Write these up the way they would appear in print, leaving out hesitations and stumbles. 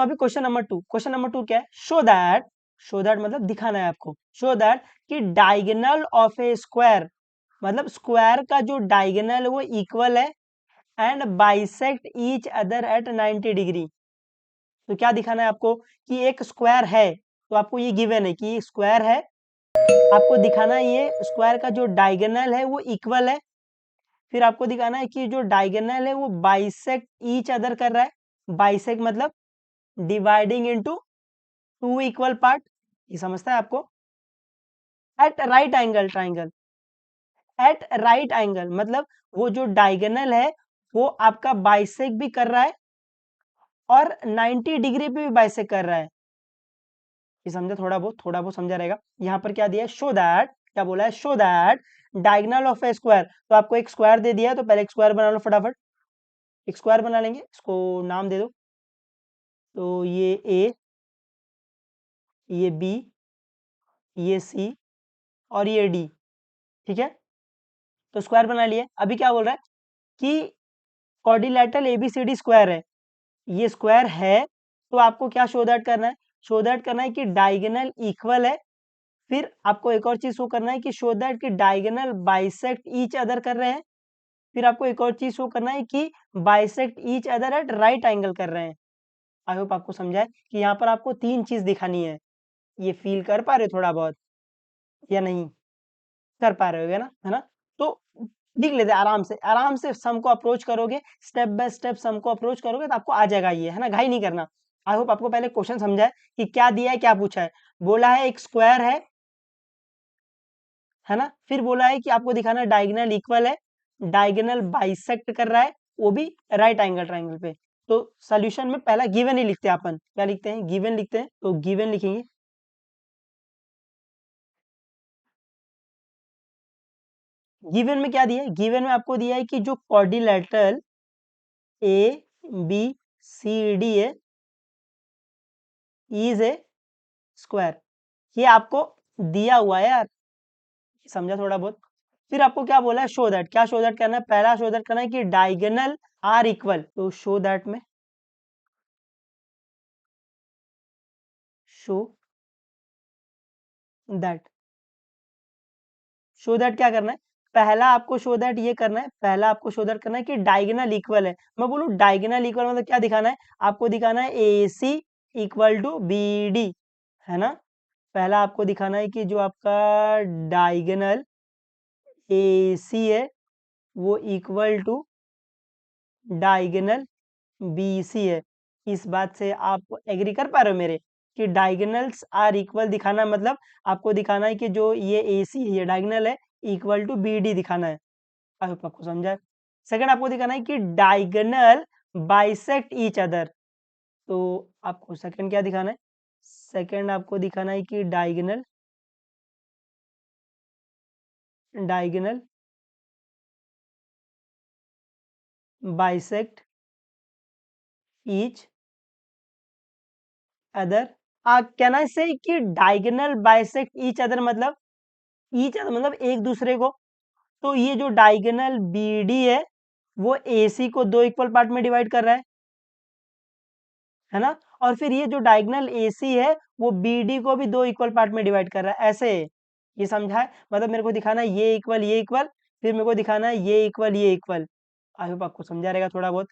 अभी question number two क्या है, शो दैट मतलब दिखाना है आपको, शो दैट कि डायगोनल ऑफ ए स्क्वायर, मतलब स्क्वायर का जो डायगोनल है वो इक्वल है and bisect each other eight 90 degree. तो क्या दिखाना है आपको कि एक स्क्वायर है, तो आपको ये गिवन है कि स्क्वायर है, आपको दिखाना है ये स्क्वायर का जो डायगोनल है वो इक्वल है, फिर आपको दिखाना है कि जो डायगोनल है वो बाइसेक्ट ईच अदर कर रहा है। बाइसेक्ट मतलब dividing into two equal part, ये समझता है आपको। At right angle triangle, at right angle मतलब वो जो डायगोनल है वो आपका बाइसेक्ट भी कर रहा है और 90 डिग्री पे भी बाइसेक्ट कर रहा है। ये समझा, थोड़ा बहुत समझा रहेगा। यहाँ पर क्या दिया है, शो दैट, क्या बोला है, show that diagonal of A square, तो आपको एक स्क्वायर दे दिया है, तो पहले एक स्क्वायर बना लो फटाफट, एक स्क्वायर बना लेंगे, इसको नाम दे दो। तो ये ये बी, ये सी और ये डी, ठीक है। तो स्क्वायर बना लिए। अभी क्या बोल रहा है कि क्वाड्रिलेटरल एबीसीडी स्क्वायर है, ये स्क्वायर है, तो आपको क्या शो दैट करना है, शो दैट करना है कि डायगोनल इक्वल है, फिर आपको एक और चीज शो करना है कि शो दैट कि डायगोनल बाइसेक्ट ईच अदर कर रहे हैं, फिर आपको एक और चीज शो करना है कि bisect each other at right angle कर रहे हैं। आई होप आपको समझा है कि यहाँ पर आपको तीन चीज दिखानी है। ये फील कर पा रहे हो थोड़ा बहुत या नहीं कर पा रहे होगे ना, है ना। तो लिख लेते आराम से सम को अप्रोच करोगे, स्टेप बाय स्टेप सम को अप्रोच करोगे तो आपको आ जाएगा ये, है ना, घाई नहीं करना। आई होप आपको पहले क्वेश्चन समझा है कि क्या दिया है, क्या पूछा है। बोला है एक स्क्वायर है ना, फिर बोला है कि आपको दिखाना है डायगोनल इक्वल है, डायगोनल बाइसेक्ट कर रहा है, वो भी राइट एंगल ट्राइंगल पे। तो सॉल्यूशन में पहला गिवन ही लिखते हैं अपन, क्या लिखते हैं, गिवन लिखते हैं, तो गिवन लिखेंगे। गिवन में क्या दिया है, गिवन में आपको दिया है कि जो quadrilateral A B C D है इज ए स्क्वायर, ये आपको दिया हुआ है यार, समझा थोड़ा बहुत। फिर आपको क्या बोला है, शो दैट, क्या शो दैट करना है, पहला शो दैट करना है कि डायगोनल आर इक्वल, तो शो दैट में शो दैट, शो दैट क्या करना है, पहला आपको शो दैट ये करना है, पहला आपको शो दैट करना है कि डायगोनल इक्वल है। मैं बोलूँ डायगोनल इक्वल मतलब क्या दिखाना है, आपको दिखाना है ए C equal to be D, है ना। पहला आपको दिखाना है कि जो आपका डायगोनल ए सी है वो equal to diagonal B C है। इस बात से आप एग्री कर पा रहे हो मेरे कि डायगोनल्स आर इक्वल दिखाना मतलब आपको दिखाना है कि जो ये ए सी है ये डायगोनल है, इक्वल टू बी डी दिखाना है। आई होप आपको समझा है। सेकंड आपको दिखाना है कि डायगोनल बाइसेक्ट ईच अदर, तो आपको सेकंड क्या दिखाना है, सेकंड आपको दिखाना है कि diagonal diagonal bisect each other, कहना है से कि डायगोनल बाइसेक्ट ईच अदर मतलब ईच अदर मतलब एक दूसरे को। तो ये जो डायगोनल बी डी है वो ए सी को दो इक्वल पार्ट में डिवाइड कर रहा है ना, और फिर ये जो डायगोनल ए सी है वो बी डी को भी दो इक्वल पार्ट में डिवाइड कर रहा है, ऐसे। ये समझा है, मतलब मेरे को दिखाना है ये इक्वल, फिर मेरे को दिखाना है ये इक्वल। आई होप आपको समझा रहेगा थोड़ा बहुत,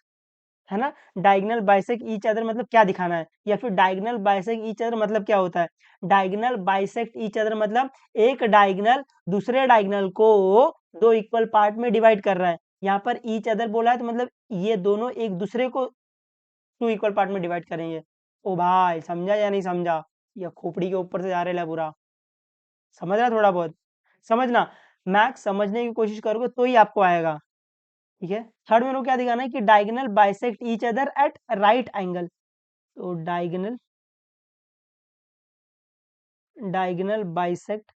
है ना। डायगोनल बाइसेक्ट ईच अदर मतलब क्या दिखाना है, या फिर डायगोनल बाइसेक्ट ईच अदर मतलब क्या होता है, डायगोनल बाइसेक्ट ईच अदर मतलब एक डायगोनल दूसरे डायगोनल को दो इक्वल पार्ट में डिवाइड कर रहा है। यहाँ पर ईच अदर बोला है तो मतलब ये दोनों एक दूसरे को टू इक्वल पार्ट में डिवाइड करेंगे। ओ भाई समझा या नहीं समझा, या खोपड़ी के ऊपर से जा रहे ला पूरा, समझ रहा थोड़ा बहुत, समझना, मैथ्स समझने की कोशिश करोगे तो ही आपको आएगा, ठीक है। थर्ड में क्या दिखाना है कि diagonal bisect each other at right angle, तो diagonal bisect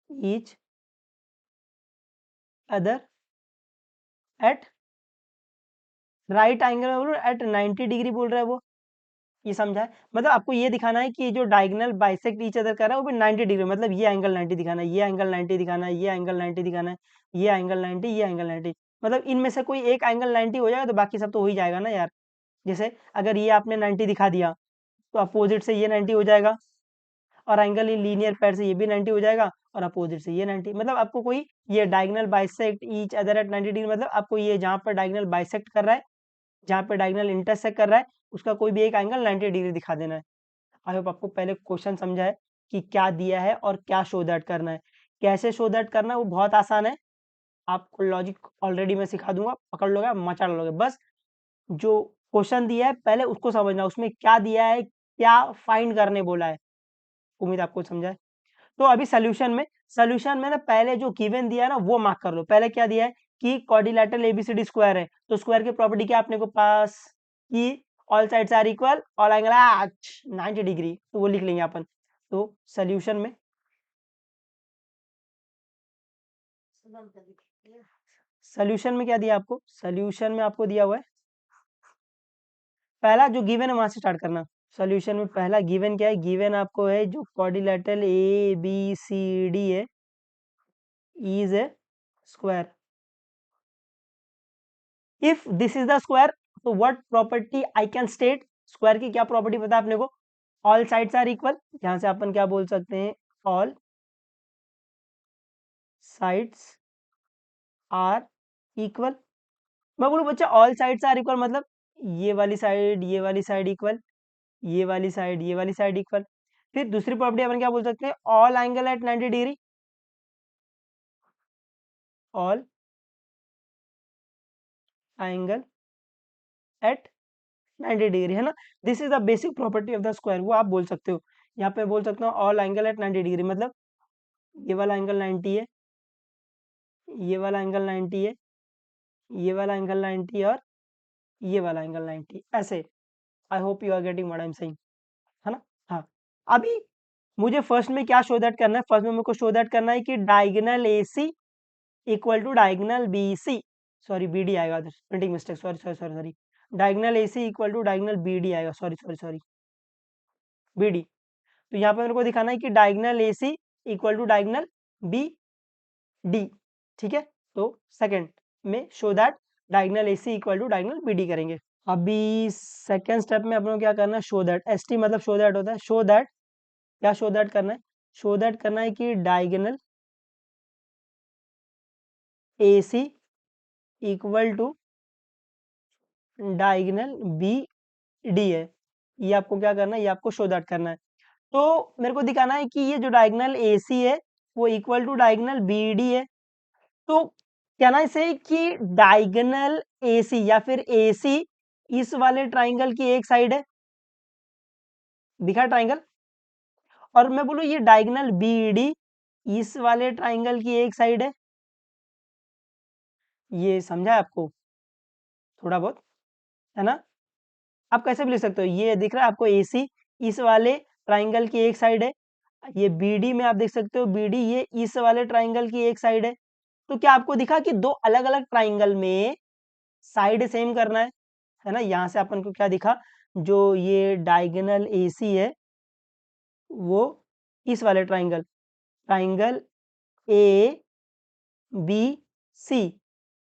each other at right angle at 90 degree बोल रहा है वो, ये समझा है। मतलब आपको ये दिखाना है कि जो डायगोनल बाइसेक्ट ईच अदर कर रहा है वो भी 90 डिग्री, मतलब ये एंगल 90 दिखाना है, ये एंगल 90 दिखाना है, ये एंगल 90 दिखाना है, ये एंगल 90, ये एंगल 90, मतलब इनमें से कोई एक एंगल 90 हो जाएगा तो बाकी सब तो हो ही जाएगा ना यार। जैसे अगर ये आपने 90 दिखा दिया तो अपोजिट से ये 90 हो जाएगा, और एंगल इन लीनियर पेयर से ये भी 90 हो जाएगा, और अपोजिट से ये 90, मतलब आपको कोई ये diagonal bisect each other eight 90 degree, मतलब आपको ये जहाँ पर डायगोनल बाइसेक्ट कर रहा है, जहाँ पे डायगोनल इंटरसेक्ट कर रहा है, उसका कोई भी एक एंगल 90 डिग्री दिखा देना है। आई होप आपको पहले क्वेश्चन समझा है कि क्या दिया है और क्या शो दैट करना है। कैसे शो दैट करना है वो बहुत आसान है, आपको लॉजिक ऑलरेडी मैं सिखा दूंगा, पकड़ लोगे मचा लोगे। बस जो क्वेश्चन दिया है पहले उसको समझना, उसमें क्या दिया है, क्या फाइंड करने बोला है। उम्मीद आपको समझा है। तो अभी सोल्यूशन में ना पहले जो गिवन दिया है ना वो मार्क कर लो। पहले क्या दिया है कि क्वाड्रिलेटरल एबीसीडी स्क्वायर है, तो स्क्वायर की प्रॉपर्टी क्या अपने को पास कि all sides are equal, all angle 90 degree, तो वो लिख लेंगे अपन। तो सोल्यूशन में क्या दिया आपको, सोल्यूशन में आपको दिया हुआ है पहला जो गिवन है वहां से स्टार्ट करना। सॉल्यूशन में पहला गिवन क्या है, गिवन आपको है जो quadrilateral A B C D है is a square. If this is the square, तो what property I can state, square की क्या प्रॉपर्टी पता है अपने को, ऑल साइड्स आर इक्वल, यहां से अपन क्या बोल सकते हैं, ऑल साइड्स आर इक्वल। मैं बोलूं बच्चा ऑल साइड्स आर इक्वल मतलब ये वाली साइड, ये वाली साइड इक्वल, ये वाली साइड, ये वाली साइड इक्वल। फिर दूसरी प्रॉपर्टी अपन क्या बोल सकते हैं, all angle at 90 degree, all angle at 90 degree, है ना। This is the basic property of the square, वो आप बोल सकते हो। यहाँ पे बोल सकता हूँ ऑल एंगल एट 90 डिग्री, मतलब ये वाला एंगल 90 है, ये वाला एंगल 90 है, ये वाला एंगल 90 और ये वाला एंगल 90, ऐसे। I hope you are getting what I am saying, है ना। हाँ, अभी मुझे फर्स्ट में क्या शो दैट करना है, फर्स्ट में मेरे को शो दैट करना है कि diagonal A C equal to diagonal B C, sorry B D आएगा, printing mistake, sorry sorry sorry sorry, diagonal A C equal to diagonal B D आएगा, sorry sorry sorry, B D. तो यहाँ पे मेरे को दिखाना है कि diagonal A C equal to diagonal B D, ठीक है। तो सेकंड में show that diagonal A C equal to diagonal B D करेंगे। अभी सेकंड स्टेप में अपने को क्या करना है, शो दैट, एस टी मतलब शो दैट होता है, शो दैट, क्या शो दैट करना है, शो दैट करना है कि diagonal A C equal to diagonal B D है। ये आपको क्या करना है, ये आपको शो दैट करना है। तो मेरे को दिखाना है कि ये जो डायगोनल ए सी है वो equal to diagonal B D है। तो कहना इसे कि डायगोनल ए सी या फिर ए सी इस वाले ट्राइंगल की एक साइड है, दिखा ट्राइंगल, और मैं बोलूँ ये डायगोनल बी डी इस वाले ट्राइंगल की एक साइड है। ये समझा है आपको थोड़ा बहुत, है ना। आप कैसे भी लिख सकते हो, ये दिख रहा है आपको ए सी इस वाले ट्राइंगल की एक साइड है, ये बी डी में आप देख सकते हो बी डी ये इस वाले ट्राइंगल की एक साइड है। तो क्या आपको दिखा कि दो अलग अलग ट्राइंगल में साइड सेम करना है ना। यहाँ से अपन को क्या दिखा, जो ये डायगोनल एसी है वो इस वाले triangle, triangle A B C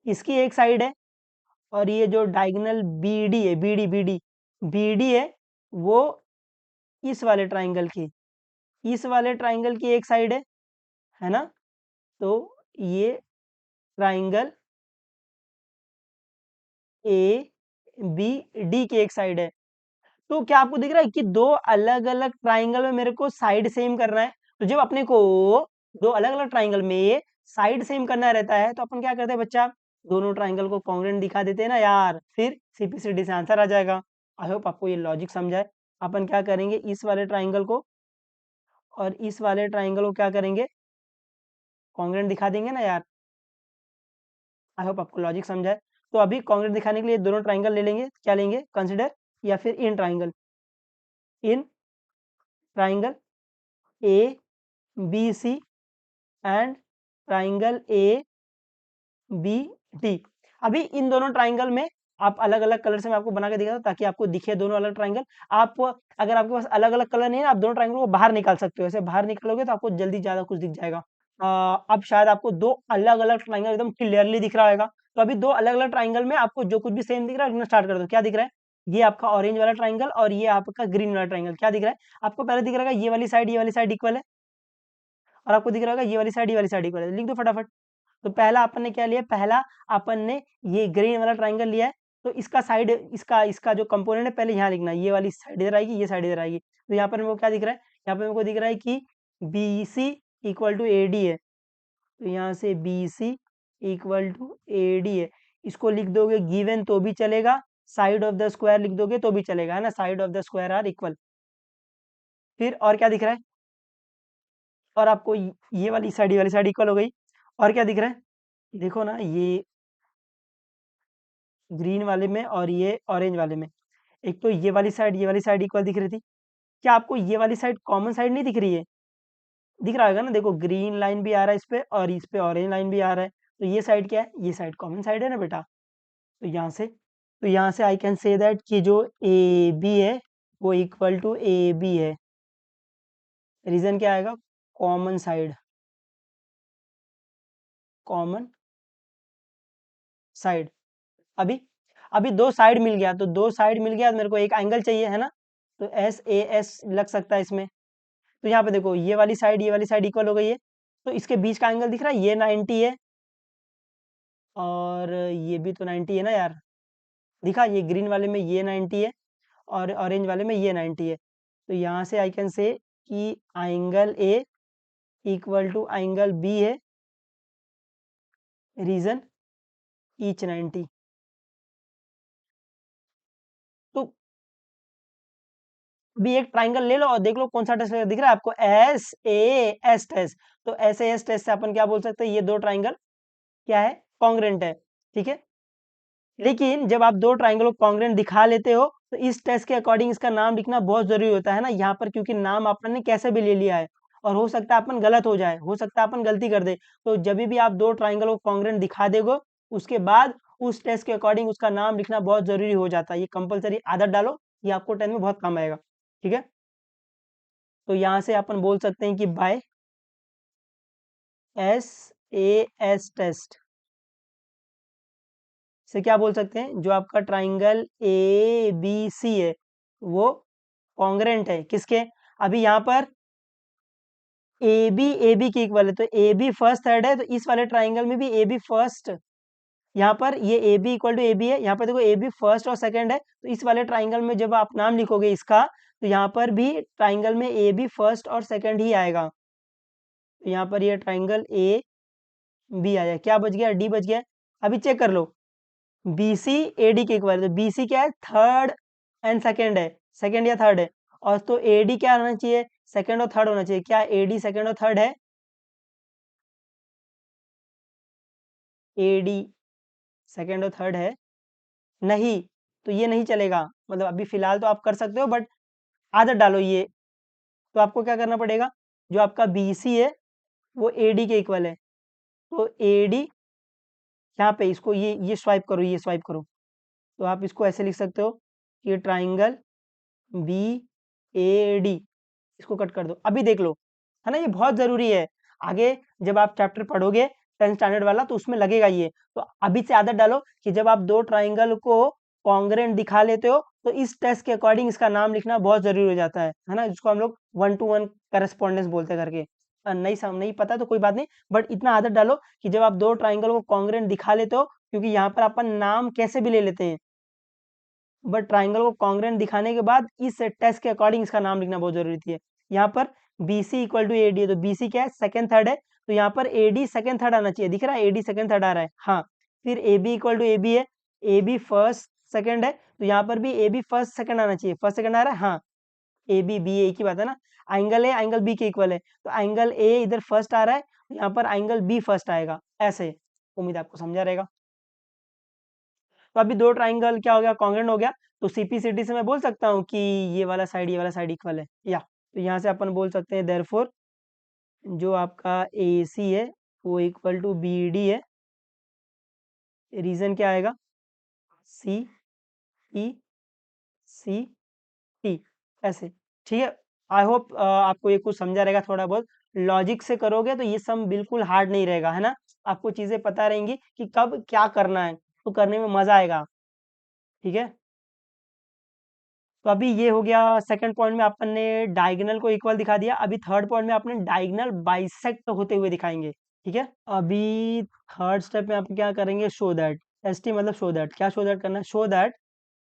इसकी एक साइड है, और ये जो डायगोनल बी डी है, बी डी है वो इस वाले ट्राइंगल की, इस वाले ट्राइंगल की एक साइड है ना। तो ये ट्राइंगल ए बी डी की एक साइड है। तो क्या आपको दिख रहा है कि दो अलग अलग ट्राइंगल में मेरे को साइड सेम करना है। तो जब अपने को दो अलग अलग ट्राइंगल में साइड सेम करना रहता है तो अपन क्या करते हैं बच्चा, दोनों ट्राइंगल को कॉन्ग्रुएंट दिखा देते हैं ना यार, फिर सीपीसीडी से आंसर आ जाएगा। आई होप आपको ये लॉजिक समझा है। अपन क्या करेंगे, इस वाले ट्राइंगल को और इस वाले ट्राइंगल को क्या करेंगे, कॉन्ग्रुएंट दिखा देंगे ना यार। आई होप आपको लॉजिक समझा है। तो अभी कॉन्ग्रुएंट दिखाने के लिए दोनों ट्राइंगल ले लेंगे, क्या लेंगे, कंसिडर या फिर in triangle, in triangle A B C and triangle A B D. अभी इन दोनों ट्राइंगल में आप अलग अलग कलर से मैं आपको बना के दिखा ताकि आपको दिखे दोनों अलग ट्राइंगल। आप अगर आपके पास अलग अलग कलर नहीं है, आप दोनों ट्राइंगल को बाहर निकाल सकते हो, ऐसे बाहर निकालोगे तो आपको जल्दी ज्यादा कुछ दिख जाएगा। अब शायद आपको दो अलग अलग ट्राइंगल एकदम क्लियरली दिख रहा होगा। तो अभी दो अलग अलग ट्राइंगल में आपको जो कुछ भी सेम दिख रहा है लिखना स्टार्ट कर दो। क्या दिख रहा है? ये आपका ऑरेंज वाला ट्राइंगल और ये आपका ग्रीन वाला ट्राइंगल। क्या दिख रहा है आपको? पहले दिख रहा है ये वाली साइड इक्वल है, और आपको दिख रहा होगा ये वाली साइड इक्वल है। लिख दो फटाफट। तो पहला अपन ने क्या लिया? पहला अपन ने ये ग्रीन वाला ट्राइंगल लिया है, तो इसका साइड इसका इसका जो कंपोनेंट है पहले यहाँ लिखना है। ये वाली साइड इधर आएगी, ये साइड इधर आएगी। तो यहाँ पर मेरे को क्या दिख रहा है? यहाँ पे मेरे को दिख रहा है कि B C equal to A D है। तो यहाँ से B C equal to A D है। इसको लिख दोगे गिवन तो भी चलेगा, साइड ऑफ द स्क्वायर लिख दोगे तो भी चलेगा, है ना। Side of the square are equal. फिर और क्या दिख रहा है? और आपको ये वाली साइड इक्वल हो गई। और क्या दिख रहा है? देखो ना, ये ग्रीन वाले में और ये ऑरेंज वाले में, एक तो ये वाली साइड इक्वल दिख रही थी। क्या आपको ये वाली साइड कॉमन साइड नहीं दिख रही है? दिख रहा होगा ना, देखो ग्रीन लाइन भी आ रहा है इस पे और इस पे ऑरेंज लाइन भी आ रहा है। तो ये साइड क्या है? ये साइड कॉमन साइड है ना बेटा। तो यहाँ से आई कैन से दैट कि जो ए बी है वो इक्वल टू ए बी है। रीजन क्या आएगा? Common side, common side. अभी अभी दो साइड मिल गया, तो दो साइड मिल गया तो मेरे को एक एंगल चाहिए, है ना। तो एस ए एस लग सकता है इसमें। तो यहाँ पे देखो ये वाली साइड इक्वल हो गई है। तो इसके बीच का एंगल दिख रहा है, ये 90 है और ये भी तो 90 है ना यार। दिखा, ये ग्रीन वाले में ये 90 है और ऑरेंज वाले में ये 90 है। तो यहाँ से आई कैन से कि angle A equal to angle B है, रीजन ईच 90। तो भी एक ट्राइंगल ले लो और देख लो कौन सा टेस्ट दिख रहा है आपको, एस ए एस टेस्ट। तो एस ए एस टेस्ट से अपन क्या बोल सकते हैं? ये दो ट्राइंगल क्या है? कॉन्ग्रेंट है, ठीक है। लेकिन जब आप दो ट्राइंगल को कॉन्ग्रेंट दिखा लेते हो तो इस टेस्ट के अकॉर्डिंग इसका नाम लिखना बहुत जरूरी होता है ना यहाँ पर, क्योंकि नाम अपन ने कैसे भी ले लिया है और हो सकता है अपन गलत हो जाए, हो सकता है अपन गलती कर दे। तो जब भी आप दो ट्राइंगल को कॉन्ग्रेंट दिखा देगो उसके बाद उस टेस्ट के अकॉर्डिंग उसका नाम लिखना बहुत जरूरी हो जाता है। ये कंपलसरी आदत डालो, ये आपको टेंथ में बहुत काम आएगा, ठीक है। तो यहाँ से अपन बोल सकते हैं कि by S A S test से क्या बोल सकते हैं? जो आपका ट्राइंगल ए बी सी है वो कॉन्ग्रेंट है किसके? अभी यहाँ पर ए बी के इक्वल है, तो ए बी फर्स्ट थर्ड है, तो इस वाले ट्राइंगल में भी ए बी फर्स्ट, यहाँ पर ये A B equal to A B है, यहाँ पर देखो ए बी फर्स्ट और सेकंड है। तो इस वाले ट्राइंगल में जब आप नाम लिखोगे इसका, तो यहाँ पर भी ट्राइंगल में ए बी फर्स्ट और सेकंड ही आएगा। तो यहाँ पर ये ट्राइंगल ए बी आया, क्या बच गया? डी बच गया। अभी चेक कर लो, बी सी ए डी के इक्वल है, तो बी सी क्या है? थर्ड एंड सेकंड है, सेकंड या थर्ड है। और तो ए डी क्या होना चाहिए? सेकंड और थर्ड होना चाहिए। क्या ए डी सेकंड और थर्ड है? ए डी सेकंड और थर्ड है? नहीं, तो ये नहीं चलेगा। मतलब अभी फिलहाल तो आप कर सकते हो बट आदत डालो ये। तो आपको क्या करना पड़ेगा? जो आपका बी सी है वो ए डी के इक्वल है, तो ए डी यहाँ पे इसको ये स्वाइप करो, ये स्वाइप करो। तो आप इसको ऐसे लिख सकते हो कि ट्राइंगल बी ए डी, इसको कट कर दो। अभी देख लो, है ना, ये बहुत जरूरी है। आगे जब आप चैप्टर पढ़ोगे 10th स्टैंडर्ड वाला तो उसमें लगेगा ये। तो अभी से आदत डालो कि जब आप दो ट्राइंगल को कॉन्ग्रेंट दिखा लेते हो तो इस टेस्ट के अकॉर्डिंग इसका नाम लिखना बहुत जरूरी हो जाता है ना, जिसको हम लोग 1-to-1 करेस्पॉन्डेंस बोलते हैं करके। नहीं पता तो कोई बात नहीं, बट इतना आदत डालो कि जब आप दो ट्राइंगल को कॉन्ग्रेंट दिखा लेते हो, क्योंकि यहाँ पर अपन नाम कैसे भी ले लेते हैं, बट ट्राइंगल को कॉन्ग्रेंट दिखाने के बाद इस टेस्ट के अकॉर्डिंग इसका नाम लिखना बहुत जरूरी है। यहाँ पर B C equal to A D है, तो बी सी क्या है? सेकंड थर्ड है। तो यहाँ पर ए डी सेकंड थर्ड आना चाहिए, दिख रहा है ए डी सेकंड थर्ड आ रहा है, हाँ। फिर A B equal to A B है, ए बी फर्स्ट सेकंड है, तो यहाँ पर भी ए बी फर्स्ट सेकंड आना चाहिए। फर्स्ट सेकंड आ रहा है, हाँ। ए बी बी एक ही बात है ना। एंगल ए एंगल बी के इक्वल है, तो एंगल ए इधर फर्स्ट आ रहा है, यहाँ पर एंगल बी फर्स्ट आएगा, ऐसे। उम्मीद है आपको समझा रहेगा। तो अभी दो ट्राइंगल क्या हो गया? कॉन्ग्रेंट हो गया। तो सीपीसीटी से मैं बोल सकता हूँ कि ये वाला साइड इक्वल है, या तो यहाँ से अपन बोल सकते हैं देयरफॉर जो आपका ए सी है वो इक्वल टू बी डी है। रीजन क्या आएगा? सी ई सी टी, ऐसे, ठीक है। आई होप आपको ये कुछ समझा रहेगा थोड़ा बहुत। लॉजिक से करोगे तो ये सम बिल्कुल हार्ड नहीं रहेगा, है ना। आपको चीज़ें पता रहेंगी कि कब क्या करना है, तो करने में मज़ा आएगा। ठीक है? तो अभी ये हो गया सेकंड पॉइंट में अपन ने डायगोनल को इक्वल दिखा दिया। अभी थर्ड पॉइंट में आपने डायगोनल बाइसेक्ट होते हुए दिखाएँगे। ठीक है? अभी थर्ड स्टेप में आप क्या करेंगे, शो दैट। एसटी मतलब शो दैट। क्या शो दैट करना है? शो दैट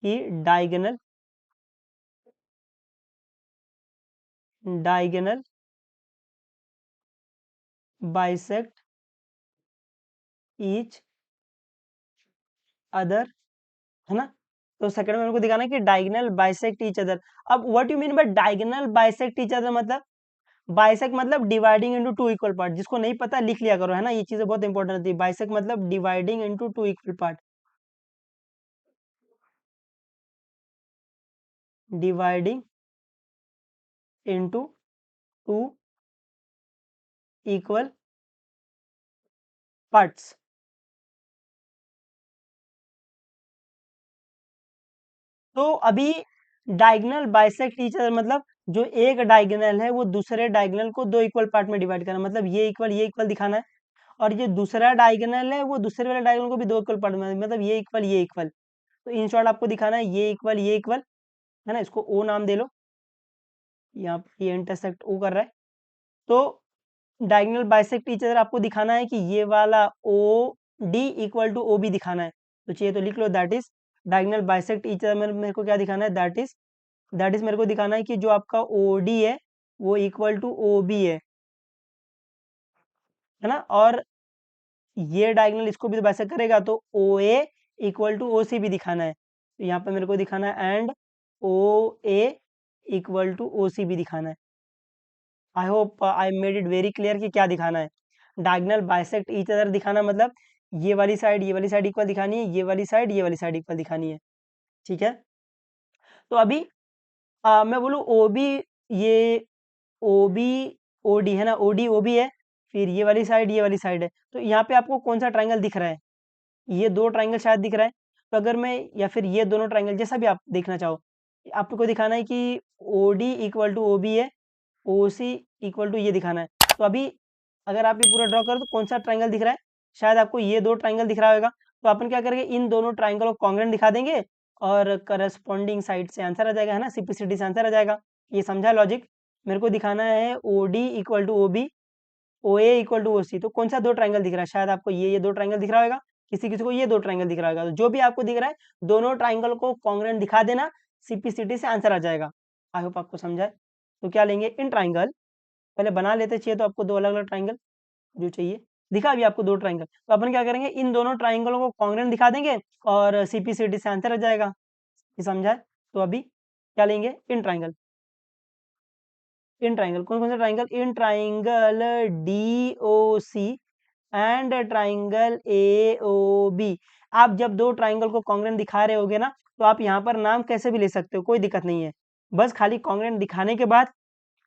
कि diagonal diagonal bisect each other, है ना? तो सेकंड में उनको दिखाना है कि डायगोनल बाइसेक्ट ईच अदर। अब what you mean by diagonal bisect each other मतलब? बाइसेक्ट मतलब dividing into two equal part. जिसको नहीं पता लिख लिया करो, है ना? ये चीजें बहुत इंपॉर्टेंट होती है। बाइसेक्ट मतलब dividing into two equal part. Dividing into two equal parts. तो अभी डायगोनल बाइसेक्ट ईच अदर मतलब जो एक डायगोनल है वो दूसरे डायगोनल को दो इक्वल पार्ट में डिवाइड करना, मतलब ये इक्वल दिखाना है। और ये दूसरा डायगोनल है वो दूसरे वाले डायगोनल को भी दो इक्वल पार्ट में, मतलब ये इक्वल। तो इन शॉर्ट आपको दिखाना है ये इक्वल, है ना? इसको ओ नाम दे लो। यहाँ पे ये इंटरसेक्ट ओ कर रहा है। तो डायगोनल बाइसेक्ट ईच अदर आपको दिखाना है कि ये वाला O D equal to O B दिखाना है। तो चाहिए तो लिख लो, that is diagonal bisect each other. मेरे को क्या दिखाना है? दैट इज मेरे को दिखाना है कि जो आपका ओ डी है वो इक्वल टू ओ बी है ना? और ये डायगोनल इसको भी तो बाइसेक्ट करेगा, तो ओ A equal to O C भी दिखाना है। तो यहाँ पे मेरे को दिखाना है and O A equal to O C भी दिखाना है। I hope I made it very clear कि क्या दिखाना है। डायगोनल बाइसेक्ट ईच अदर दिखाना मतलब ये वाली साइड इक्वल दिखानी है, ये वाली साइड इक्वल दिखानी है। ठीक है? तो अभी मैं बोलूँ ओ बी, ये ओ बी ओ डी है ना? ओ डी ओ बी है, फिर ये वाली साइड है। तो यहाँ पे आपको कौन सा ट्राइंगल दिख रहा है? ये दो ट्राइंगल शायद दिख रहा है। तो अगर मैं, या फिर ये दोनों ट्राइंगल, जैसा भी आप देखना चाहो, आपको दिखाना है कि O D equal to O B है, ओ सी इक्वल टू ये दिखाना है। तो अभी अगर आप ये पूरा ड्रॉ करो तो कौन सा ट्राइंगल दिख रहा है? शायद आपको ये दो ट्राइंगल दिख रहा होगा। तो अपन क्या करेंगे, इन दोनों ट्राइंगल को कॉन्ग्रुएंट दिखा देंगे और करस्पॉन्डिंग साइड से आंसर आ जाएगा, है ना? सिंपलिसिटी से आंसर आ जाएगा। ये समझा लॉजिक? मेरे को दिखाना है O D equal to O B, O A equal to O C. तो कौन सा दो ट्राइंगल दिख रहा है? शायद आपको ये दो ट्राइंगल दिख रहा होगा, किसी किसी को ये दो ट्राइंगल दिख रहा होगा। तो जो भी आपको दिख रहा है दोनों ट्राइंगल को कॉन्ग्रुएंट दिखा देना, सिंपलिसिटी से आंसर आ जाएगा। आई होप आपको समझा है। तो क्या लेंगे, इन ट्राइंगल पहले बना लेते, चाहिए तो आपको दो अलग अलग ट्राइंगल जो चाहिए। दिखा अभी आपको दो ट्राइंगल, तो अपन क्या करेंगे, इन दोनों ट्राइंगलों को कॉन्ग्रुएंट दिखा देंगे और सीपीसीटी से आंसर आ जाएगा। ये समझा है? तो अभी क्या लेंगे, इन ट्राइंगल कौन कौन सा triangle, in triangle D O C and triangle A O B. आप जब दो ट्राइंगल को कॉन्ग्रुएंट दिखा रहे होगे ना, तो आप यहाँ पर नाम कैसे भी ले सकते हो, कोई दिक्कत नहीं है। बस खाली कॉन्ग्रुएंट दिखाने के बाद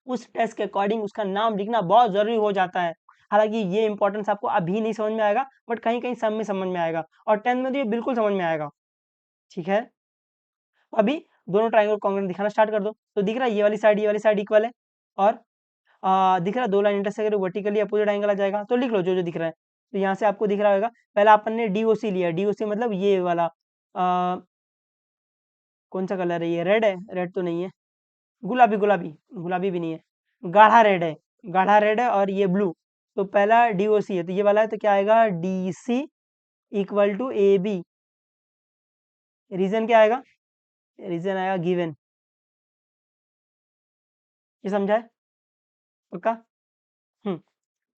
उस टेस्ट के अकॉर्डिंग उसका नाम लिखना बहुत जरूरी हो जाता है। हालांकि ये इंपॉर्टेंस आपको अभी नहीं समझ में आएगा, बट कहीं कहीं सब में समझ में आएगा, और 10th में तो ये बिल्कुल समझ में आएगा। ठीक है? अभी दोनों ट्राइंगल कॉन्ग्रुएंट दिखाना स्टार्ट कर दो। तो दिख रहा है ये वाली साइड इक्वल है, और दिख रहा है दो line intersect vertically opposite angle आ जाएगा। तो लिख लो जो जो दिख रहा है। तो यहाँ से आपको दिख रहा होगा, पहला अपन ने डीओसी लिया। डीओसी मतलब ये वाला, आ, कौन सा कलर है ये, रेड है? रेड तो नहीं है, गुलाबी गुलाबी, गुलाबी भी नहीं है, गाढ़ा रेड है। गाढ़ा रेड है और ये ब्लू। तो पहला डीओसी है, तो ये वाला है, तो क्या आएगा, D C equal to A B. Reason क्या आएगा? रीजन आएगा गिवन। ये समझा है? पक्का? हम्म।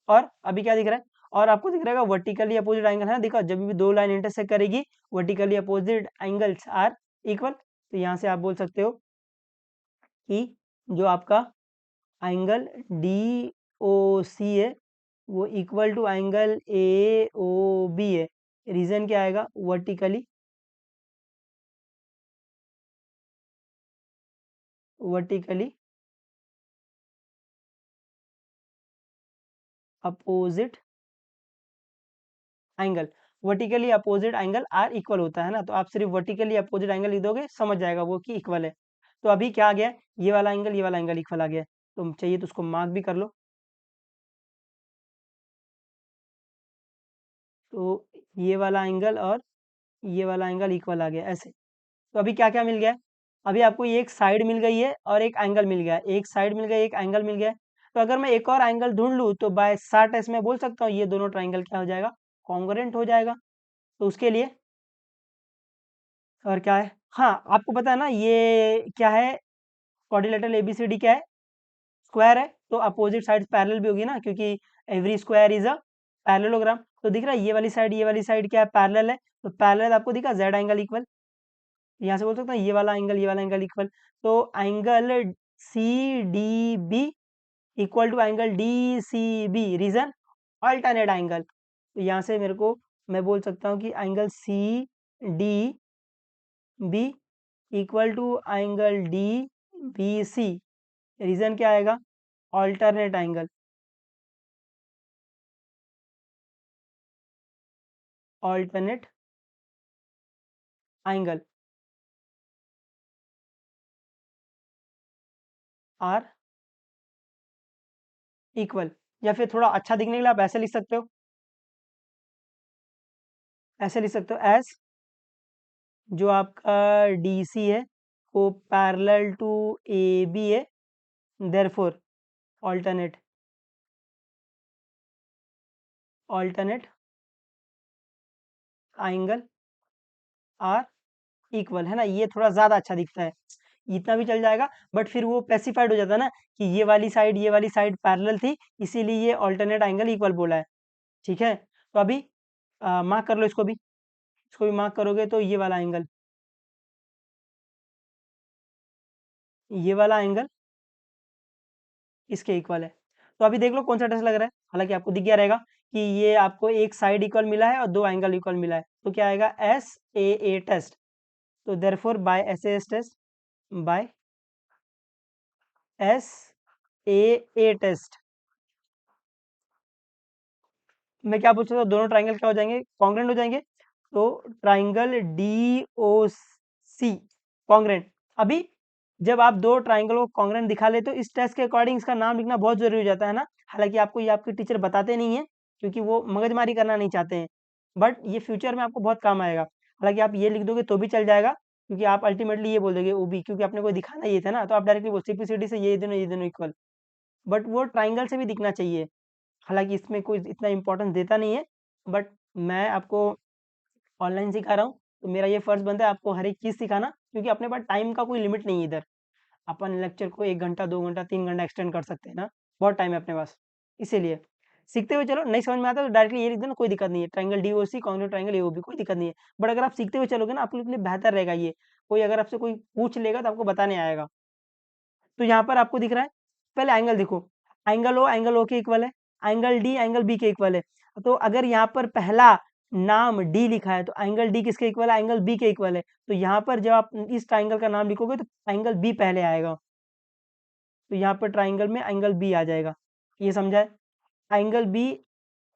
और अभी क्या दिख रहा है, और आपको दिख रहेगा वर्टिकली अपोजिट एंगल है, देखो जब भी दो लाइन इंटरसेक्ट करेगी vertically opposite angles are equal. तो यहाँ से आप बोल सकते हो कि जो आपका एंगल डी ओ सी है वो equal to angle A O B है। रीजन क्या आएगा, vertically opposite angle. Vertically opposite angle are equal होता है ना, तो आप सिर्फ वर्टिकली अपोजिट एंगल लिख दोगे, समझ जाएगा वो कि इक्वल है। तो अभी क्या आ गया, ये वाला एंगल इक्वल आ गया। तो चाहिए तो उसको मार्क भी कर लो। तो ये वाला एंगल और ये वाला एंगल इक्वल आ गया ऐसे। तो अभी क्या क्या मिल गया है? अभी आपको ये एक साइड मिल गई है और एक एंगल मिल गया है, एक साइड मिल गई, एक एंगल मिल गया है। तो अगर मैं एक और एंगल ढूंढ लूँ तो बाय साट एस मैं बोल सकता हूँ ये दोनों ट्राइंगल क्या हो जाएगा, कॉन्ग्रुएंट हो जाएगा। तो उसके लिए और क्या है, हाँ आपको पता है ना ये क्या है, क्वाड्रिलेटरल एबीसीडी क्या है, स्क्वायर है, तो अपोजिट साइड पैरेलल भी होगी ना, क्योंकि every square is a parallelogram. तो दिख रहा है ये वाली साइड क्या है, पैरेलल है। तो पैरेलल आपको दिखा जेड एंगल इक्वल, यहाँ से बोल सकता हूँ ये वाला एंगल इक्वल। तो angle C D B equal to angle D C B, reason alternate angle. तो यहाँ से मेरे को मैं बोल सकता हूँ कि angle C D B equal to angle D B C, reason क्या आएगा, alternate angle, alternate angle are equal. या फिर थोड़ा अच्छा दिखने के लिए आप ऐसे लिख सकते हो, ऐसे लिख सकते हो एज जो आपका डी सी है वो पैरेलल टू ए बी है, therefore alternate, alternate angle are equal, है ना, ये थोड़ा ज़्यादा अच्छा दिखता है, इतना भी चल जाएगा। बट फिर वो स्पेसिफाइड हो जाता है ना कि ये वाली साइड पैरेलल थी, इसीलिए ये अल्टरनेट एंगल इक्वल बोला है। ठीक है, तो अभी मार्क कर लो इसको भी मार्क करोगे तो ये वाला एंगल, ये वाला एंगल इसके इक्वल है। तो अभी देख लो कौन सा टेस्ट लग रहा है, हालांकि आपको दिख गया रहेगा कि ये आपको एक साइड इक्वल मिला है और दो एंगल इक्वल मिला है, तो क्या आएगा, एस ए टेस्ट। तो therefore by S A test, by S A test मैं क्या पूछ रहा था, दोनों ट्राइंगल क्या हो जाएंगे, कॉन्ग्रुएंट हो जाएंगे। तो triangle D O C congruent. अभी जब आप दो ट्राइंगल को कॉन्ग्रुएंट दिखा लेते हो, इस टेस्ट के अकॉर्डिंग इसका नाम लिखना बहुत जरूरी हो जाता है ना। हालांकि आपको ये आपके टीचर बताते नहीं है, क्योंकि वो मगजमारी करना नहीं चाहते हैं, बट ये फ्यूचर में आपको बहुत काम आएगा। हालांकि आप ये लिख दोगे तो भी चल जाएगा, क्योंकि आप अल्टीमेटली ये बोल दोगे ओ बी, क्योंकि आपने कोई दिखाना ये था ना, तो आप डायरेक्टली बोल सीपीसीडी से ये दोनों इक्वल, बट वो ट्राइंगल से भी दिखना चाहिए। हालांकि इसमें कोई इतना इम्पोर्टेंस देता नहीं है, बट मैं आपको ऑनलाइन सिखा रहा हूँ, तो मेरा ये फर्ज बनता है आपको हर एक चीज़ सिखाना, क्योंकि अपने पास टाइम का कोई लिमिट नहीं है इधर। अपन लेक्चर को 1 घंटा 2 घंटा 3 घंटा एक्सटेंड कर सकते हैं ना, बहुत टाइम है अपने पास। इसीलिए सीखते हुए चलो, नहीं समझ में आता तो डायरेक्टली ये लिख देना, कोई दिक्कत नहीं है, triangle D O C congruent triangle A O B, कोई दिक्कत नहीं है। बट अगर आप सीखते हुए चलोगे ना, आपके लिए बेहतर रहेगा ये। कोई अगर आपसे कोई पूछ लेगा तो आपको बताने आएगा। तो यहाँ पर आपको दिख रहा है, पहले एंगल देखो, एंगल ओ के इक्वल है, एंगल बी के इक्वल है। तो अगर यहाँ पर पहला नाम डी लिखा है, तो एंगल डी किसके इक्वल है, एंगल बी के इक्वल है। तो यहाँ पर जब आप इस ट्राइंगल का नाम लिखोगे तो एंगल बी पहले आएगा, तो यहाँ पर ट्राइंगल में एंगल बी आ जाएगा। ये समझा है, एंगल बी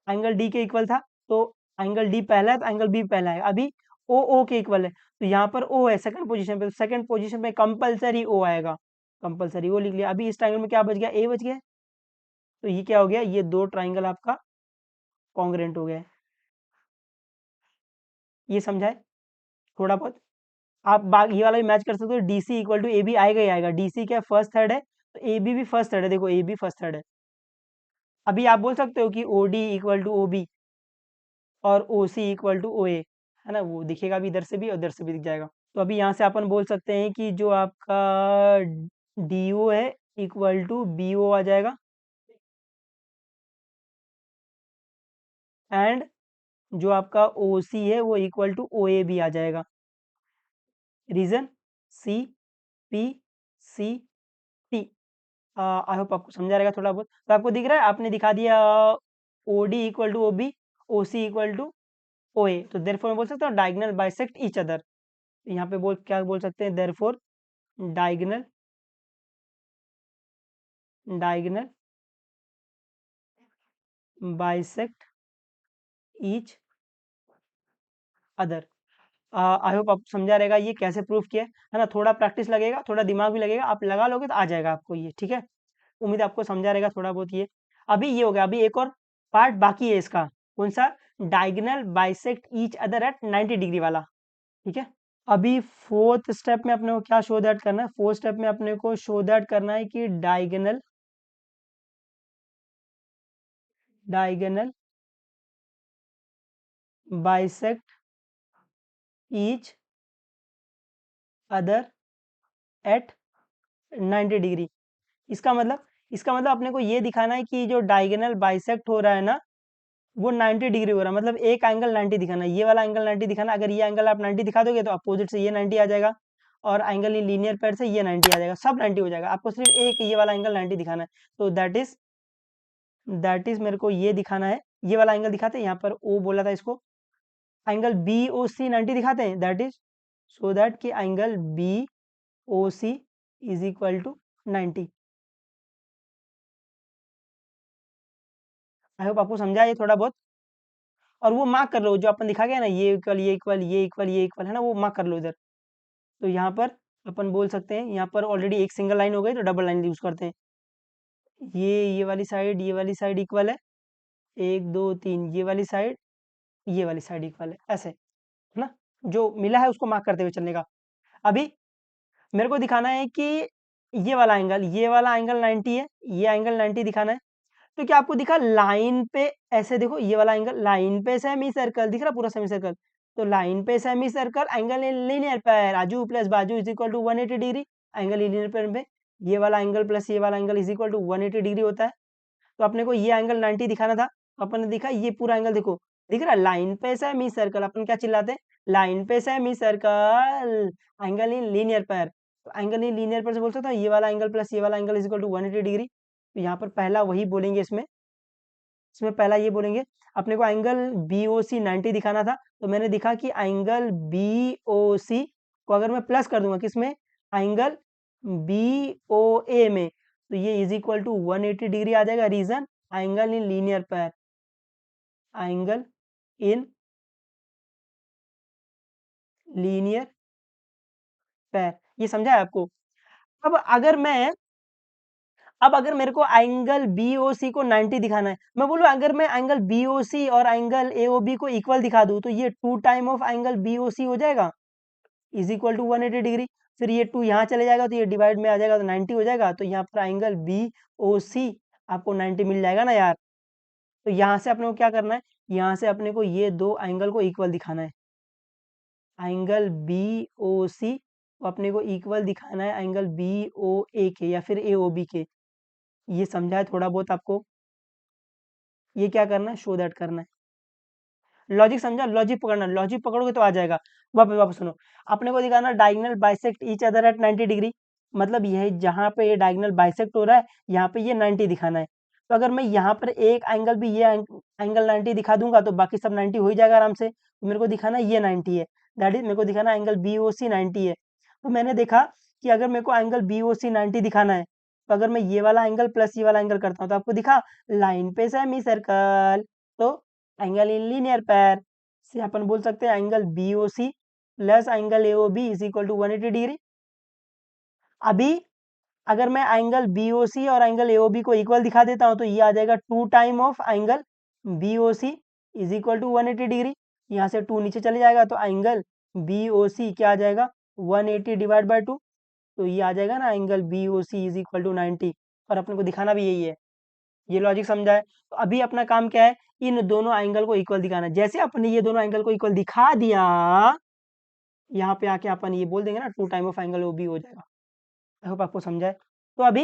एंगल डी के इक्वल था, तो एंगल डी पहला है तो एंगल बी पहला है। अभी ओ के इक्वल है, तो यहाँ पर ओ है सेकंड पोजीशन पे, तो सेकंड पोजीशन पे कंपलसरी ओ आएगा, कंपलसरी वो लिख लिया। अभी इस ट्राइंगल में क्या बच गया, ए बच गया। तो ये क्या हो गया, ये दो ट्राइंगल आपका कॉन्ग्रुएंट हो गया। ये समझा है थोड़ा बहुत। आप ये वाला भी मैच कर सकते हो, D C equal to A B आएगा ही आएगा, डी सी क्या फर्स्ट थर्ड है, तो ए बी भी फर्स्ट थर्ड है, देखो ए बी फर्स्ट थर्ड है। अभी आप बोल सकते हो कि O D equal to O B और O C equal to O ए, है ना, वो दिखेगा भी इधर से भी और उधर से भी दिख जाएगा। तो अभी यहाँ से अपन बोल सकते हैं कि जो आपका डी ओ है इक्वल टू बी ओ आ जाएगा, एंड जो आपका ओ सी है वो इक्वल टू ओ ए भी आ जाएगा। Reason C P C T. I hope आपको समझा रहेगा थोड़ा बहुत। तो आपको दिख रहा है, आपने दिखा दिया O D equal to O B, O C equal to O A, तो देयरफॉर मैं बोल सकता हूँ डायगोनल बाइसेक्ट ईच अदर। यहाँ पे क्या बोल सकते हैं, therefore diagonal diagonal bisect each other. I hope आप समझा रहेगा ये कैसे प्रूफ किया है ना, थोड़ा प्रैक्टिस लगेगा, थोड़ा दिमाग भी लगेगा, आप लगा लोगे तो आ जाएगा आपको ये, ठीक है। उम्मीद है आपको समझा रहेगा थोड़ा बहुत ये। अभी ये हो गया, अभी एक और पार्ट बाकी है इसका, कौन सा? Diagonal bisect each other eight 90 degree वाला। ठीक है। अभी फोर्थ स्टेप में अपने को क्या शो दैट करना है? फोर्थ स्टेप में अपने को शो दैट करना है कि diagonal bisect each other eight 90 degree. इसका मतलब अपने को ये दिखाना है कि जो डायगोनल बाइसेक्ट हो रहा है ना, वो 90 डिग्री हो रहा है, मतलब एक एंगल 90 दिखाना है। ये वाला एंगल 90 दिखाना, अगर ये एंगल आप 90 दिखा दोगे तो अपोजिट से ये 90 आ जाएगा, और एंगल इन लीनियर पेयर से ये 90 आ जाएगा, सब 90 हो जाएगा। आपको सिर्फ एक ये वाला एंगल 90 दिखाना है। तो दैट इज मेरे को ये दिखाना है। ये वाला एंगल दिखाते हैं, यहाँ पर ओ बोला था इसको, एंगल बी ओ सी 90 दिखाते हैं। दैट इज सो दैट कि angle B O C is equal to 90। I hope आपको समझा ये थोड़ा बहुत। और वो मार्क कर लो जो अपन दिखा गया ना, ये इक्वल ये इक्वल ये इक्वल ये इक्वल है ना, वो मार्क कर लो इधर। तो यहाँ पर अपन बोल सकते हैं, यहाँ पर ऑलरेडी एक सिंगल लाइन हो गई, तो डबल लाइन यूज करते हैं। ये वाली साइड इक्वल है, 1 2 3, ये वाली साइड इक्वल है, ऐसे है ना। जो मिला है उसको मार्क करते हुए चलने का। अभी मेरे को दिखाना है कि ये वाला एंगल 90 है, ये एंगल 90 दिखाना है। तो क्या आपको दिखा लाइन पे? ऐसे देखो, ये वाला एंगल लाइन पे सेमी सर्कल दिख रहा, पूरा सेमी सर्कल। तो लाइन पे semi circle, angle in linear pair, आजू प्लस बाजू is equal to 180 degree. Angle linear pair में ये वाला एंगल प्लस ये वाला angle is equal to 180 degree होता है। तो अपने को ये एंगल 90 दिखाना था, तो अपन ने दिखा ये पूरा एंगल देखो, दिख रहा है लाइन पे सेमी सर्कल। अपन क्या चिल्लाते हैं? लाइन पे semi circle, angle in linear pair. तो एंगल इन लीनियर पेयर से बोल सकता हूँ ये वाला एंगल प्लस ये वाला angle is equal to 180 degree. तो यहाँ पर पहला वही बोलेंगे, इसमें पहला ये बोलेंगे। अपने को एंगल बी ओ सी 90 दिखाना था, तो मैंने दिखा कि एंगल बी ओ सी को अगर मैं प्लस कर दूंगा किसमें? एंगल बी ओ ए में, तो ये इज इक्वल टू 180 डिग्री आ जाएगा। Reason angle in linear pair, angle in linear pair. ये समझा है आपको? अब अगर मैं अब अगर मेरे को एंगल बी ओ सी को 90 दिखाना है, मैं बोलूँ अगर मैं एंगल बी ओ सी और एंगल ए ओ बी को इक्वल दिखा दूँ, तो ये 2 time of angle B O C हो जाएगा, इज इक्वल टू 180 डिग्री। फिर ये 2 यहाँ चले जाएगा, तो ये डिवाइड में आ जाएगा, तो 90 हो जाएगा। तो यहाँ पर एंगल बी ओ सी आपको 90 मिल जाएगा ना यार। तो यहाँ से अपने को क्या करना है? यहाँ से अपने को ये दो एंगल को इक्वल दिखाना है। एंगल बी ओ सी को अपने को इक्वल दिखाना है एंगल बी ओ ए के, या फिर ए ओ बी के। ये समझा है थोड़ा बहुत आपको? ये क्या करना है? शो दैट करना है। लॉजिक समझा? लॉजिक पकड़ना, लॉजिक पकड़ोगे तो आ जाएगा। वापस वापस सुनो। अपने को दिखाना diagonal bisect each other eight 90 degree, मतलब यह जहां पे ये डायगोनल बाइसेक्ट हो रहा है, यहाँ पे ये 90 दिखाना है। तो अगर मैं यहाँ पर एक एंगल भी ये एंगल 90 दिखा दूंगा, तो बाकी सब 90 हो ही जाएगा आराम से। तो मेरे को दिखाना ये 90 है, दैट इज मेरे को दिखाना एंगल बी ओ सी 90 है। तो मैंने देखा कि अगर मेरे को एंगल बी ओ सी 90 दिखाना है, तो अगर मैं ये वाला एंगल प्लस ये वाला एंगल करता हूँ, तो आपको दिखा लाइन पे सेमी सर्कल, तो एंगल इन लीनियर पेयर से अपन बोल सकते हैं angle B O C plus angle A O B is equal to 180 degree. अभी अगर मैं एंगल बी ओ सी और एंगल ए ओ बी को इक्वल दिखा देता हूं, तो ये आ जाएगा 2 time of angle B O C is equal to 180 degree. यहाँ से 2 नीचे चले जाएगा, तो एंगल बी ओ सी क्या आ जाएगा? 180 डिवाइड बाई 2। तो ये आ जाएगा ना angle B O C is equal to 90। और अपने को दिखाना भी यही है। ये लॉजिक समझा है? तो अभी अपना काम क्या है? इन दोनों एंगल को इक्वल दिखाना है। जैसे अपने ये दोनों एंगल को इक्वल दिखा दिया, यहाँ पे आके अपन ये बोल देंगे ना 2 time of angle O B हो जाएगा। आई होप आपको समझा है। तो अभी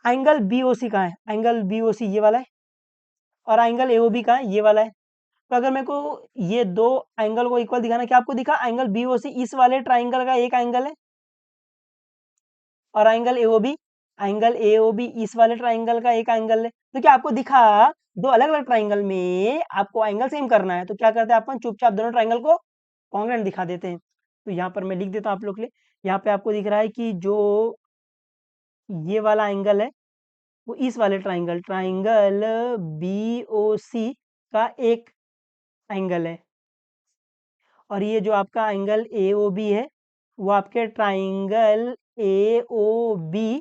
एंगल बी ओ सी कहाँ है? एंगल बी ओ सी ये वाला है, और एंगल ए ओ बी कहाँ है? ये वाला है। तो अगर मेरे को ये दो एंगल को इक्वल दिखाना, क्या आपको दिखा? एंगल बी ओ सी इस वाले ट्राइंगल का एक एंगल है, और एंगल ए ओ बी, इस वाले ट्राइंगल का एक एंगल है। तो क्या आपको दिखा? दो अलग अलग ट्राइंगल में आपको एंगल सेम करना है, तो क्या करते हैं अपन? चुपचाप दोनों ट्राइंगल को कॉन्ग्रुएंट दिखा देते हैं। तो यहाँ पर मैं लिख देता हूँ आप लोग के लिए। यहाँ पे आपको दिख रहा है कि जो ये वाला एंगल है, वो इस वाले ट्राइंगल ट्राइंगल बी ओ सी का एक एंगल है, और ये जो आपका एंगल ए ओ बी है, वो आपके ट्राइंगल ए ओ बी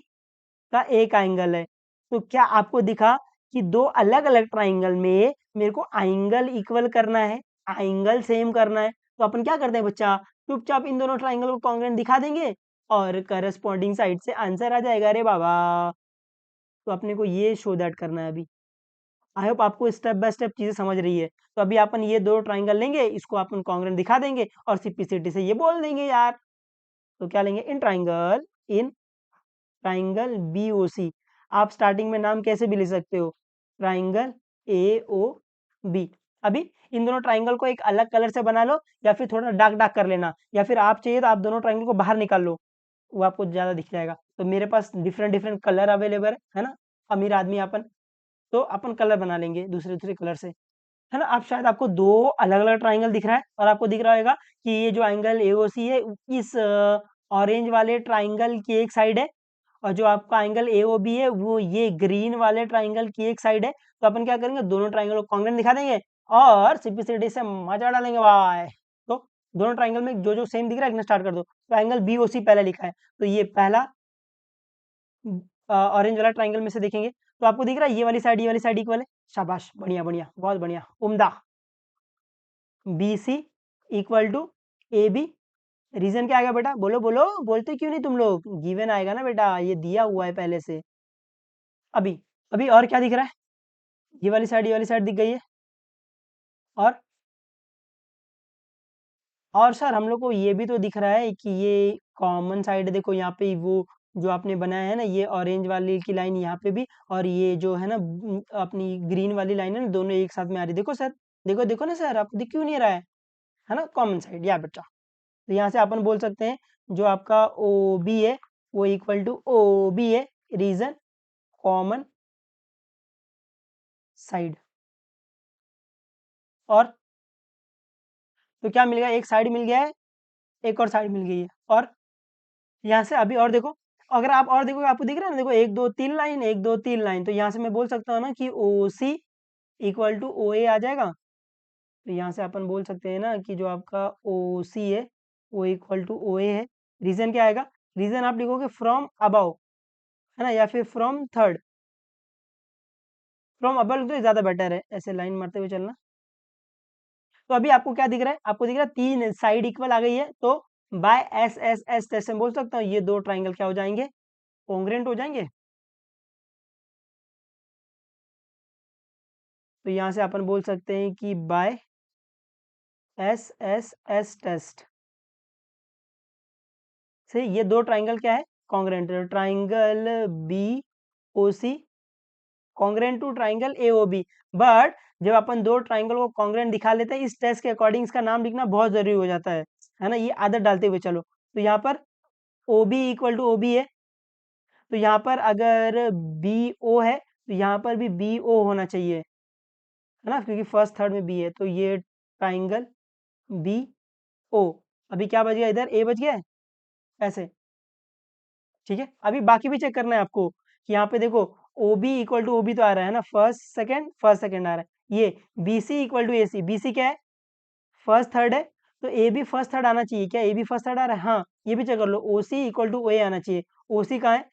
का एक एंगल है। तो क्या आपको दिखा कि दो अलग अलग ट्राइंगल में मेरे को एंगल इक्वल करना है, एंगल सेम करना है, तो अपन क्या करते हैं बच्चा, चुपचाप इन दोनों ट्राइंगल को कॉन्ग्रुएंट दिखा देंगे और करस्पॉन्डिंग साइड से आंसर आ जाएगा। अरे बाबा, तो अपने को ये शो दैट करना है अभी। आई होप आपको स्टेप बाय स्टेप चीजें समझ रही है। तो अभी अपन ये दो ट्राइंगल लेंगे, इसको अपन कॉन्ग्रुएंट दिखा देंगे और सिंपलिसिटी से ये बोल देंगे यार। तो क्या लेंगे, इन ट्राइंगल बी ओ सी। आप स्टार्टिंग में नाम कैसे भी ले सकते हो, ट्राइंगल ए ओ बी। अभी इन दोनों ट्राइंगल को एक अलग कलर से बना लो या फिर थोड़ा डार्क डार्क कर लेना, या फिर आप चाहिए तो आप दोनों ट्राइंगल को बाहर निकाल लो, वो आपको ज्यादा दिख जाएगा। तो मेरे पास डिफरेंट डिफरेंट कलर अवेलेबल है ना, अमीर आदमी अपन, तो अपन कलर बना लेंगे दूसरे दूसरे कलर से, है ना। आप शायद आपको दो अलग अलग ट्राइंगल दिख रहा है और आपको दिख रहा होगा कि ये जो एंगल एओसी है इस ऑरेंज वाले ट्राइंगल की एक साइड है, और जो आपका एंगल एओबी है वो ये ग्रीन वाले ट्राइंगल की एक साइड है। तो अपन क्या करेंगे, दोनों ट्राइंगल को कॉन्ग्रुएंट दिखा देंगे और सिंपलिसिटी से मजा डालेंगे भाई। तो दोनों ट्राइंगल में जो जो सेम दिख रहा है स्टार्ट कर दो। तो एंगल बी ओ सी पहले लिखा है, तो ये पहला ऑरेंज वाला ट्राइंगल में से देखेंगे तो आपको दिख रहा है ये वाली साइड इक्वल है। शाबाश, बढ़िया बढ़िया, बहुत बढ़िया, उम्दा। B C equal to A B. Reason क्या आएगा बेटा, बोलो बोलो, बोलते क्यों नहीं तुम लोग, गिवन आएगा ना बेटा, ये दिया हुआ है पहले से। अभी अभी और क्या दिख रहा है, ये वाली साइड दिख गई है। और सर हम लोग को ये भी तो दिख रहा है कि ये कॉमन साइड, देखो यहाँ पे वो जो आपने बनाया है ना, ये ऑरेंज वाली की लाइन यहाँ पे भी, और ये जो है ना अपनी ग्रीन वाली लाइन है ना, दोनों एक साथ में आ रही, देखो सर, देखो देखो ना सर, आपको दिख क्यों नहीं रहा है ना, कॉमन साइड या बेटा। तो यहाँ से अपन बोल सकते हैं जो आपका ओ बी है वो इक्वल टू ओ बी है, रीजन कॉमन साइड। और तो क्या मिल गया, एक साइड मिल गया है, एक और साइड मिल गई है। और यहाँ से अभी और देखो, अगर आप और देखोगे आपको दिख रहा है ना, देखो एक दो तीन लाइन, एक दो तीन लाइन, तो यहाँ से मैं बोल सकता हूँ ना कि ओ सी इक्वल टू ओ ए आ जाएगा। तो यहाँ से अपन बोल सकते हैं ना कि जो आपका ओ सी है वो इक्वल टू ओ ए है। रीजन क्या आएगा, रीजन आप लिखोगे फ्रॉम अबव, है ना, या फिर फ्रॉम थर्ड। फ्रॉम अबव तो ज़्यादा बेटर है, ऐसे लाइन मारते हुए चलना। तो अभी आपको क्या दिख रहा है, आपको दिख रहा है तीन साइड इक्वल आ गई है, तो by S S S test से बोल सकता हूँ ये दो ट्राइंगल क्या हो जाएंगे, कॉन्ग्रुएंट हो जाएंगे। तो यहाँ से अपन बोल सकते हैं कि by S S S test से ये दो ट्राइंगल क्या है, congruent. Triangle B O C congruent to triangle A O B. But जब अपन दो ट्राइंगल को कॉन्ग्रुएंट दिखा लेते हैं, इस टेस्ट के अकॉर्डिंग इसका नाम लिखना बहुत जरूरी हो जाता है ना, ये आदत डालते हुए चलो। तो यहाँ पर O B equal to O B है, तो यहाँ पर अगर बी ओ है तो यहाँ पर भी बी ओ होना चाहिए, है ना, क्योंकि फर्स्ट थर्ड में बी है। तो ये ट्राइंगल बी ओ, अभी क्या बच गया, इधर ए बच गया है ऐसे। ठीक है, अभी बाकी भी चेक करना है आपको कि यहाँ पे देखो O B equal to O B तो आ रहा है ना, फर्स्ट सेकंड आ रहा है। ये B C equal to A C, B C क्या है, फर्स्ट थर्ड है, तो ए भी फर्स्ट थर्ड आना चाहिए। क्या ए भी फर्स्ट थर्ड आ रहा है, हाँ, ये भी चेक कर लो, ओ सी इक्वल टू ओ ए आना चाहिए। ओ सी कहाँ है,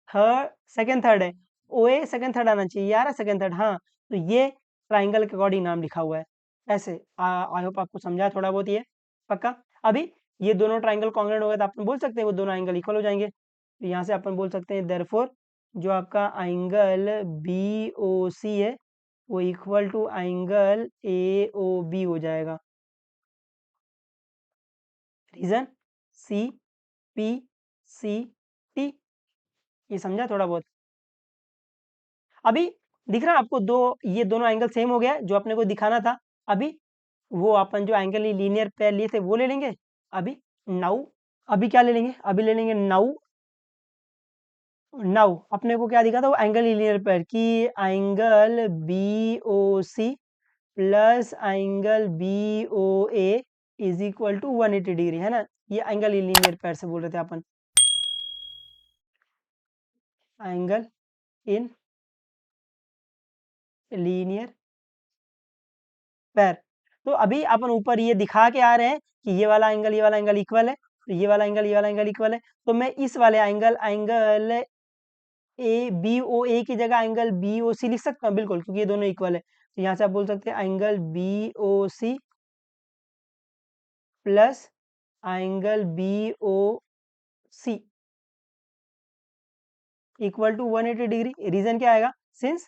थर्ड सेकंड थर्ड है, ओ ए सेकंड थर्ड आना चाहिए यार, सेकंड थर्ड, हाँ। तो ये ट्राइंगल के अकॉर्डिंग नाम लिखा हुआ है ऐसे। आई होप आपको समझा थोड़ा बहुत ये, पक्का। अभी ये दोनों ट्राइंगल कॉन्ग्रुएंट हो गए तो अपन बोल सकते हैं वो दोनों एंगल इक्वल हो जाएंगे। तो यहाँ से अपन बोल सकते हैं देयरफॉर जो आपका एंगल बी ओ सी है वो equal to angle A O B हो जाएगा। Reason C P C T, ये समझा थोड़ा बहुत। अभी दिख रहा है आपको दो, ये दोनों एंगल सेम हो गया जो अपने को दिखाना था। अभी वो अपन जो एंगल लीनियर पेयर लिए थे वो ले लेंगे। अभी नाउ, अभी क्या ले लेंगे, अभी ले लेंगे नाउ। नाउ अपने को क्या दिखा था, वो एंगल लीनियर पेयर की, angle B O C plus angle B O A is equal to 180 degree, है ना। ये एंगल लीनियर पेयर से बोल रहे थे अपन, एंगल इन लीनियर पैर। तो अभी अपन ऊपर ये दिखा के आ रहे हैं कि ये वाला एंगल इक्वल है, तो ये वाला एंगल इक्वल है। तो मैं इस वाले एंगल ए बी ओ ए की जगह एंगल बी ओ सी लिख सकता हूँ, बिल्कुल, क्योंकि ये दोनों इक्वल है। तो यहाँ से आप बोल सकते हैं angle B O C plus angle B O C equal to 180 degree. Reason क्या आएगा, since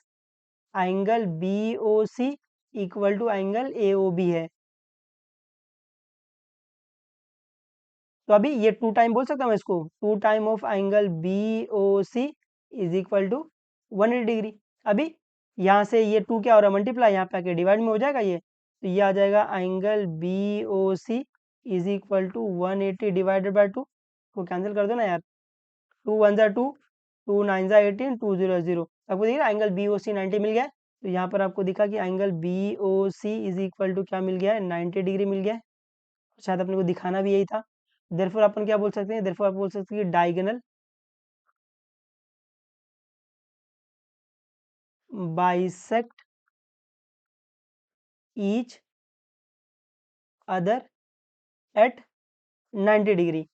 angle B O C equal to angle A O B है। तो अभी ये 2 टाइम बोल सकता हूँ मैं इसको, 2 time of angle B O C is equal to 180 degree. अभी यहाँ से ये 2 क्या हो रहा है, मल्टीप्लाई, यहाँ पे आके डिवाइड में हो जाएगा ये, तो ये आ जाएगा angle B O C is equal to 180 divided by 2 को कैंसिल कर दो ना यार, 2 1 जा 2, 2 9 जा 18, 2 0 0। आपको दिख रहा है एंगल बी ओ सी 90 मिल गया है। तो यहाँ पर आपको दिखा कि angle B O C is equal to क्या मिल गया है, 90 डिग्री मिल गया है। शायद अपने को दिखाना भी यही था। देयरफॉर अपन क्या बोल सकते हैं, देयरफॉर आप बोल सकते हैं कि diagonal bisect each other eight 90 degree.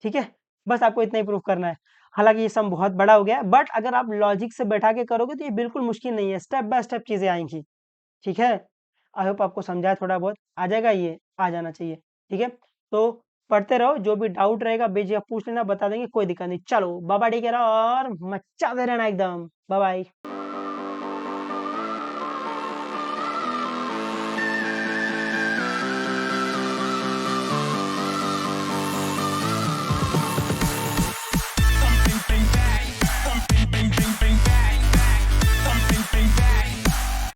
ठीक है, बस आपको इतना ही प्रूफ करना है। हालांकि ये सम बहुत बड़ा हो गया, बट अगर आप लॉजिक से बैठा के करोगे तो ये बिल्कुल मुश्किल नहीं है, स्टेप बाय स्टेप चीजें आएंगी। ठीक है, आई होप आपको समझाया, थोड़ा बहुत आ जाएगा, ये आ जाना चाहिए। ठीक है, तो पढ़ते रहो, जो भी डाउट रहेगा बेझिझक पूछ लेना, बता देंगे, कोई दिक्कत नहीं। चलो बाबा टेक केयर और मचा दे रहना एकदम, बाय बाय।